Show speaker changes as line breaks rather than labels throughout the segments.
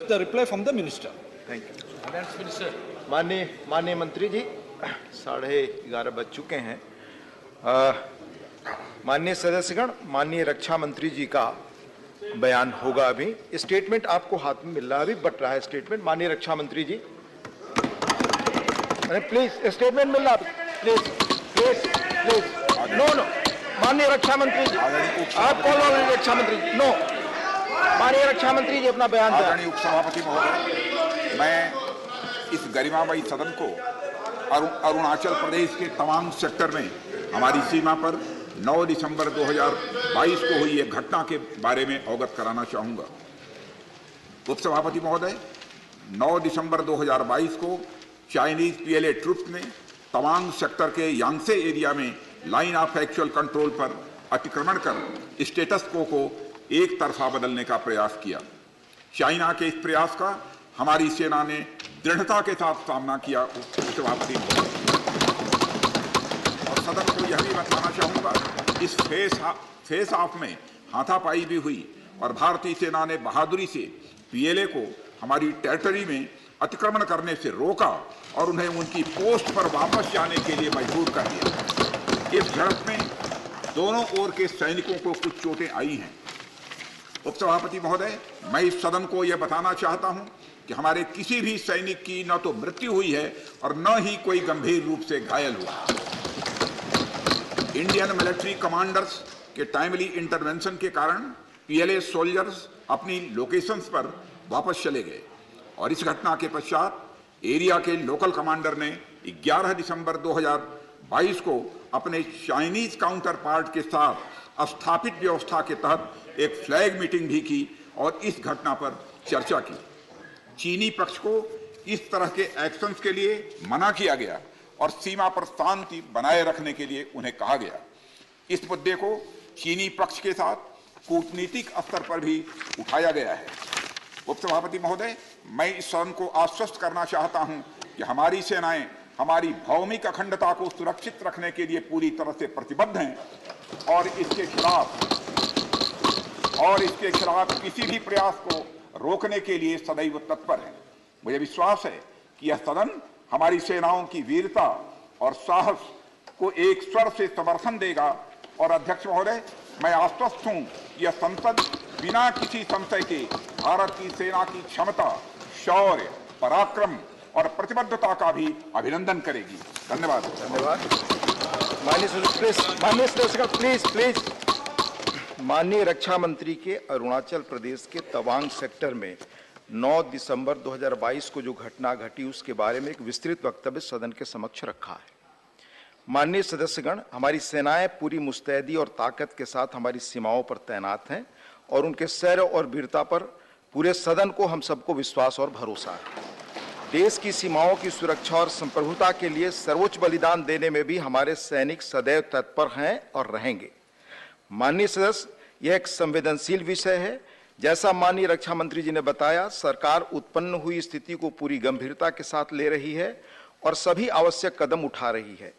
The reply from the minister.
Thank you.
Finance minister.
माननीय मंत्री जी, 11:30 बज चुके हैं। माननीय सदस्यगण, माननीय रक्षा मंत्री जी का बयान होगा। अभी स्टेटमेंट आपको हाथ में मिल रहा है, अभी बट रहा है स्टेटमेंट। माननीय रक्षा मंत्री जी, प्लीज स्टेटमेंट मिल रहा है, please please please. No no, माननीय रक्षा मंत्री जी, आप कॉल ऑन रक्षा मंत्री जी। नो, माननीय रक्षा मंत्री जी अपना बयान दें।
आदरणीय उपसभापति महोदय, मैं इस गरिमामयी सदन को अरुणाचल प्रदेश के तवांग सेक्टर में हमारी सीमा पर 9 दिसंबर 2022 को हुई एक घटना के बारे में अवगत कराना चाहूंगा। उपसभापति महोदय, 9 दिसंबर 2022 को चाइनीज पीएलए ट्रुप्स ने तवांग सेक्टर के यांगसे एरिया में लाइन ऑफ एक्चुअल कंट्रोल पर अतिक्रमण कर स्टेटस को एक तरफा बदलने का प्रयास किया। चाइना के इस प्रयास का हमारी सेना ने दृढ़ता के साथ सामना किया। उपसभापति और सदन को यह भी बताना चाहूंगा, इस फेस ऑफ में हाथापाई भी हुई और भारतीय सेना ने बहादुरी से पीएलए को हमारी टेरिटरी में अतिक्रमण करने से रोका और उन्हें उनकी पोस्ट पर वापस जाने के लिए मजबूर कर दिया। इस झड़प में दोनों ओर के सैनिकों को कुछ चोटें आई हैं। उपसभापति महोदय, मैं इस सदन को यह बताना चाहता हूं कि हमारे किसी भी सैनिक की न तो मृत्यु हुई है और न ही कोई गंभीर रूप से घायल हुआ। इंडियन मिलिट्री कमांडर्स के टाइमली इंटरवेंशन के कारण पीएलए सोल्जर्स अपनी लोकेशंस पर वापस चले गए और इस घटना के पश्चात एरिया के लोकल कमांडर ने 11 दिसंबर 2022 को अपने चाइनीज काउंटर पार्ट के साथ स्थापित व्यवस्था के तहत एक फ्लैग मीटिंग भी की और इस घटना पर चर्चा की। चीनी पक्ष को इस तरह के एक्शंस के लिए मना किया गया और सीमा पर शांति बनाए रखने के लिए उन्हें कहा गया। इस मुद्दे को चीनी पक्ष के साथ कूटनीतिक स्तर पर भी उठाया गया है। उपसभापति महोदय, मैं इस सदन को आश्वस्त करना चाहता हूं कि हमारी सेनाएं हमारी भौमिक अखंडता को सुरक्षित रखने के लिए पूरी तरह से प्रतिबद्ध हैं और इसके खिलाफ किसी भी प्रयास को रोकने के लिए सदैव तत्पर है। मुझे विश्वास है कि यह सदन हमारी सेनाओं की वीरता और साहस को एक स्वर से समर्थन देगा और अध्यक्ष महोदय, मैं आश्वस्त हूं कि यह संसद बिना किसी संशय के भारत की सेना की क्षमता, शौर्य, पराक्रम और प्रतिबद्धता का भी अभिनंदन करेगी। धन्यवाद।
माननीय रक्षा मंत्री के अरुणाचल प्रदेश के तवांग सेक्टर में 9 दिसंबर 2022 को जो घटना घटी उसके बारे में एक विस्तृत वक्तव्य सदन के समक्ष रखा है। माननीय सदस्यगण, हमारी सेनाएं पूरी मुस्तैदी और ताकत के साथ हमारी सीमाओं पर तैनात हैं और उनके शौर्य और वीरता पर पूरे सदन को, हम सबको विश्वास और भरोसा है। देश की सीमाओं की सुरक्षा और संप्रभुता के लिए सर्वोच्च बलिदान देने में भी हमारे सैनिक सदैव तत्पर हैं और रहेंगे। माननीय सदस्य, यह एक संवेदनशील विषय है। जैसा माननीय रक्षा मंत्री जी ने बताया, सरकार उत्पन्न हुई स्थिति को पूरी गंभीरता के साथ ले रही है और सभी आवश्यक कदम उठा रही है।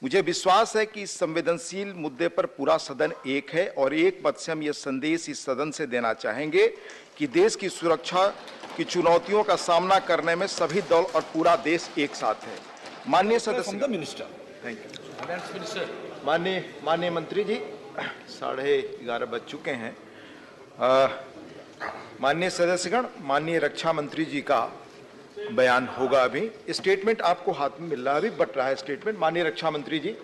मुझे विश्वास है कि इस संवेदनशील मुद्दे पर पूरा सदन एक है और एक मत से हम यह संदेश इस सदन से देना चाहेंगे कि देश की सुरक्षा की चुनौतियों का सामना करने में सभी दल और पूरा देश एक साथ है। माननीय सदस्य,
minister.
Thank you.
Finance minister.
माननीय मंत्री जी, 11:30 बज चुके हैं। माननीय सदस्यगण, माननीय रक्षा मंत्री जी का बयान होगा। अभी स्टेटमेंट आपको हाथ में मिल रहा है, अभी बट रहा है स्टेटमेंट। माननीय रक्षा मंत्री जी,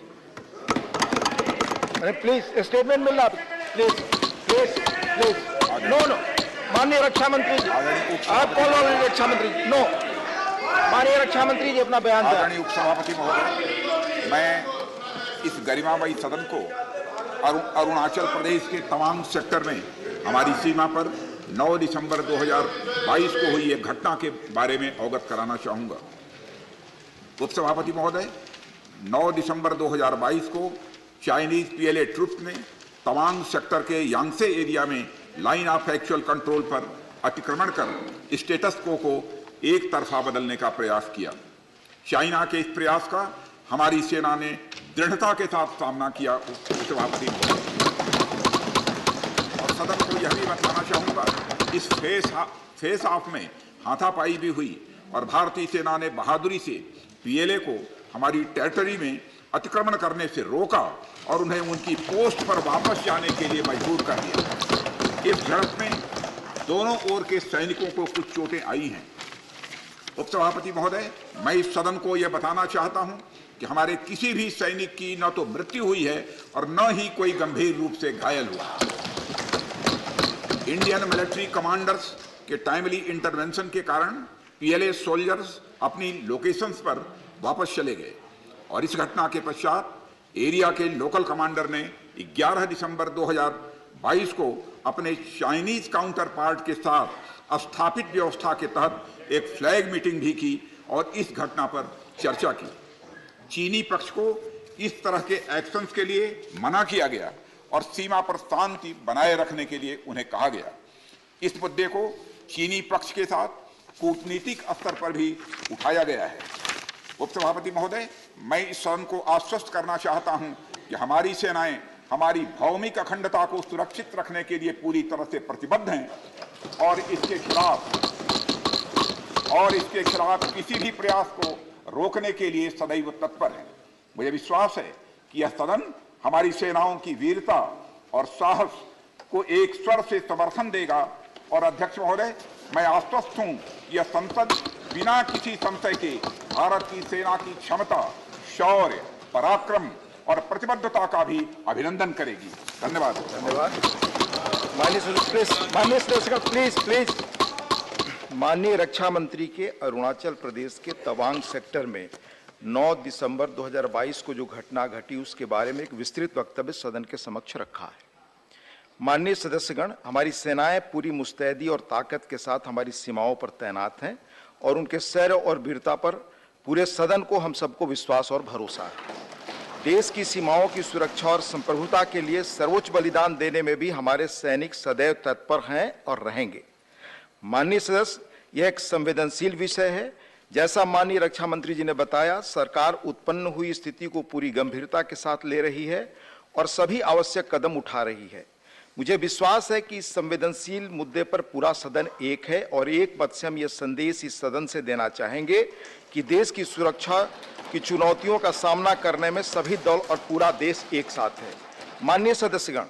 प्लीज स्टेटमेंट मिल रहा है, please please please. No no, माननीय रक्षा मंत्री जी, आप कॉल ऑन रक्षा मंत्री जी। नो, माननीय रक्षा मंत्री जी अपना बयान दें।
आदरणीय उपसभापति महोदय, मैं इस गरिमामयी सदन को अरुणाचल प्रदेश के तवांग सेक्टर में हमारी सीमा पर 9 दिसंबर 2022 को हुई एक घटना के बारे में अवगत कराना चाहूंगा। उपसभापति महोदय, 9 दिसंबर 2022 को चाइनीज पीएलए ट्रुप्स ने तवांग सेक्टर के यांगसे एरिया में लाइन ऑफ एक्चुअल कंट्रोल पर अतिक्रमण कर स्टेटस को एक तरफा बदलने का प्रयास किया। चाइना के इस प्रयास का हमारी सेना ने दृढ़ता के साथ सामना किया। उपसभापति और सदन को यह भी बताना चाहूंगा, इस फेस ऑफ में हाथापाई भी हुई और भारतीय सेना ने बहादुरी से पीएलए को हमारी टेरिटरी में अतिक्रमण करने से रोका और उन्हें उनकी पोस्ट पर वापस जाने के लिए मजबूर कर दिया। इस झड़प में दोनों ओर के सैनिकों को कुछ चोटें आई हैं। उपसभापति महोदय, मैं इस सदन को यह बताना चाहता हूं कि हमारे किसी भी सैनिक की न तो मृत्यु हुई है और न ही कोई गंभीर रूप से घायल हुआ। इंडियन मिलिट्री कमांडर्स के टाइमली इंटरवेंशन के कारण पीएलए सोल्जर्स अपनी लोकेशंस पर वापस चले गए और इस घटना के पश्चात एरिया के लोकल कमांडर ने 11 दिसंबर 2022 को अपने चाइनीज काउंटर पार्ट के साथ स्थापित व्यवस्था के तहत एक फ्लैग मीटिंग भी की और इस घटना पर चर्चा की। चीनी पक्ष को इस तरह के एक्शंस के लिए मना किया गया और सीमा पर शांति बनाए रखने के लिए उन्हें कहा गया। इस मुद्दे को चीनी पक्ष के साथ कूटनीतिक स्तर पर भी उठाया गया है। उपसभापति महोदय, मैं इस सदन को आश्वस्त करना चाहता हूं कि हमारी सेनाएं हमारी भौमिक अखंडता को सुरक्षित रखने के लिए पूरी तरह से प्रतिबद्ध हैं और इसके खिलाफ किसी भी प्रयास को रोकने के लिए सदैव तत्पर हैं। मुझे विश्वास है कि यह सदन हमारी सेनाओं की वीरता और साहस को एक स्वर से समर्थन देगा और अध्यक्ष महोदय, मैं आश्वस्त हूं कि यह संसद बिना किसी संशय के भारत की सेना की क्षमता, शौर्य, पराक्रम और प्रतिबद्धता का भी अभिनंदन करेगी। धन्यवाद।
माननीय रक्षा मंत्री के अरुणाचल प्रदेश के तवांग सेक्टर में 9 दिसंबर 2022 को जो घटना घटी उसके बारे में एक विस्तृत वक्तव्य सदन के समक्ष रखा है। माननीय सदस्यगण, हमारी सेनाएं पूरी मुस्तैदी और ताकत के साथ हमारी सीमाओं पर तैनात हैं और उनके शौर्य और वीरता पर पूरे सदन को हम सबको विश्वास और भरोसा है। देश की सीमाओं की सुरक्षा और संप्रभुता के लिए सर्वोच्च बलिदान देने में भी हमारे सैनिक सदैव तत्पर हैं और रहेंगे। माननीय सदस्य, यह एक संवेदनशील विषय है। जैसा माननीय रक्षा मंत्री जी ने बताया, सरकार उत्पन्न हुई स्थिति को पूरी गंभीरता के साथ ले रही है और सभी आवश्यक कदम उठा रही है। मुझे विश्वास है कि इस संवेदनशील मुद्दे पर पूरा सदन एक है और एक मत से हम यह संदेश इस सदन से देना चाहेंगे कि देश की सुरक्षा की चुनौतियों का सामना करने में सभी दल और पूरा देश एक साथ है। माननीय सदस्यगण,